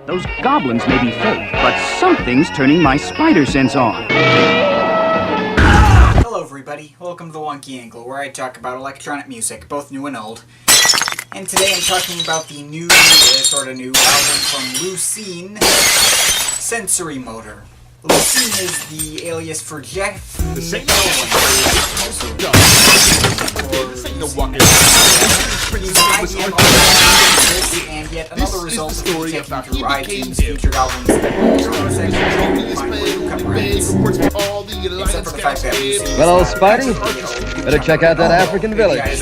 Those goblins may be fake, but something's turning my spider sense on. Hello everybody, welcome to the Wonky Angle, where I talk about electronic music, both new and old. And today I'm talking about the new, sort of new album from Lucene, Sensory Motor. Lucene is the alias for Jeff. This ain't and yet another result of me checking through iTunes featured albums that except for the fact that Lucene Well, old Spidey, better check out that African village.